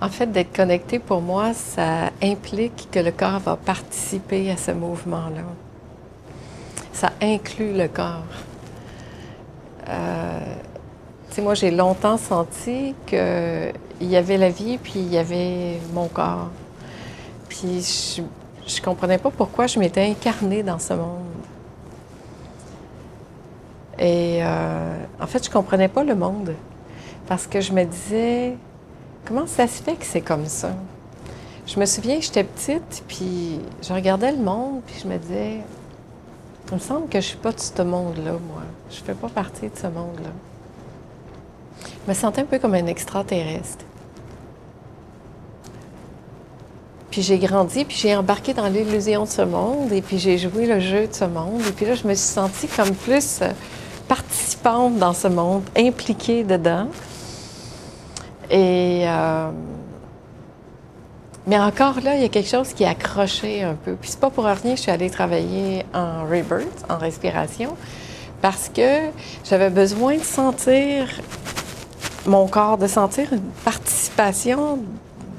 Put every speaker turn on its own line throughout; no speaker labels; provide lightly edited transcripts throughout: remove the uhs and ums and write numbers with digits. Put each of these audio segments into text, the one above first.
En fait, d'être connecté, pour moi, ça implique que le corps va participer à ce mouvement-là. Ça inclut le corps. Tu sais, moi, j'ai longtemps senti qu'il y avait la vie, puis il y avait mon corps. Puis je comprenais pas pourquoi je m'étais incarnée dans ce monde. Et en fait, je comprenais pas le monde. Parce que je me disais, comment ça se fait que c'est comme ça? Je me souviens, j'étais petite, puis je regardais le monde, puis je me disais, il me semble que je suis pas de ce monde-là, moi. Je fais pas partie de ce monde-là. Je me sentais un peu comme un extraterrestre. Puis j'ai grandi, puis j'ai embarqué dans l'illusion de ce monde, et puis j'ai joué le jeu de ce monde. Et puis là, je me suis sentie comme plus participante dans ce monde, impliquée dedans. Et mais encore là, il y a quelque chose qui est accroché un peu. Puis c'est pas pour rien que je suis allée travailler en rebirth, en respiration, parce que j'avais besoin de sentir mon corps, de sentir une participation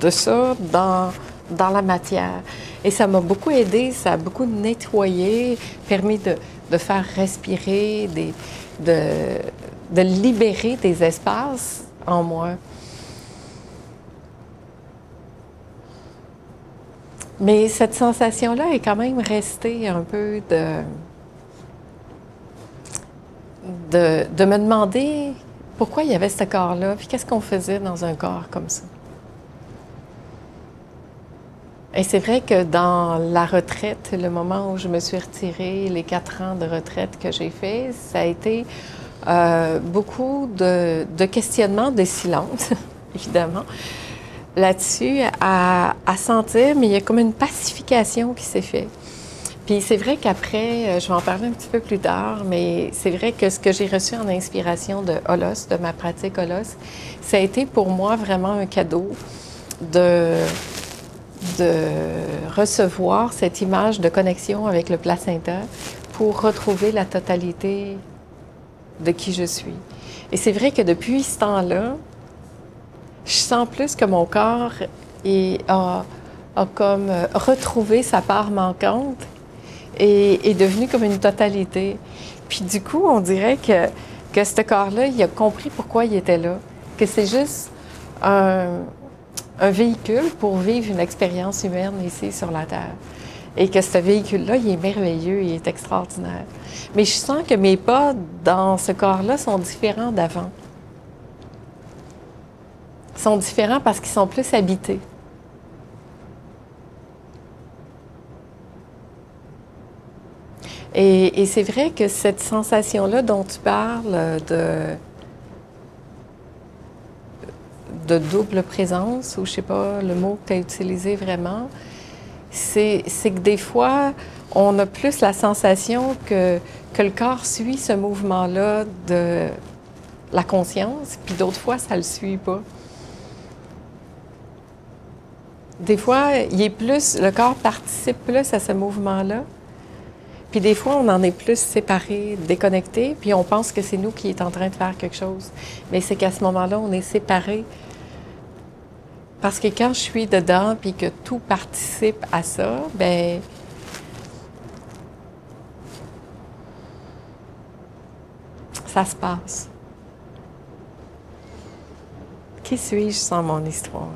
de ça dans la matière. Et ça m'a beaucoup aidé, ça a beaucoup nettoyé, permis de faire respirer, de libérer des espaces en moi. Mais cette sensation-là est quand même restée un peu de me demander pourquoi il y avait ce corps-là, puis qu'est-ce qu'on faisait dans un corps comme ça. Et c'est vrai que dans la retraite, le moment où je me suis retirée, les 4 ans de retraite que j'ai fait, ça a été beaucoup de questionnements, de silence, évidemment, là-dessus, à sentir, mais il y a comme une pacification qui s'est faite. Puis c'est vrai qu'après, je vais en parler un petit peu plus tard, mais c'est vrai que ce que j'ai reçu en inspiration de Holos, de ma pratique Holos, ça a été pour moi vraiment un cadeau de recevoir cette image de connexion avec le placenta pour retrouver la totalité de qui je suis. Et c'est vrai que depuis ce temps-là, je sens plus que mon corps a comme retrouvé sa part manquante et est devenu comme une totalité. Puis du coup, on dirait que ce corps-là, il a compris pourquoi il était là, que c'est juste un véhicule pour vivre une expérience humaine ici sur la Terre. Et que ce véhicule-là, il est merveilleux, il est extraordinaire. Mais je sens que mes pas dans ce corps-là sont différents d'avant. Ils sont différents parce qu'ils sont plus habités. Et c'est vrai que cette sensation-là dont tu parles de double présence, ou je sais pas le mot que tu as utilisé vraiment, c'est que des fois, on a plus la sensation que le corps suit ce mouvement-là de la conscience, puis d'autres fois, ça le suit pas. Des fois, le corps participe plus à ce mouvement-là, puis des fois, on en est plus séparés, déconnectés, puis on pense que c'est nous qui est en train de faire quelque chose. Mais c'est qu'à ce moment-là, on est séparés. Parce que quand je suis dedans, puis que tout participe à ça, ben ça se passe. Qui suis-je sans mon histoire?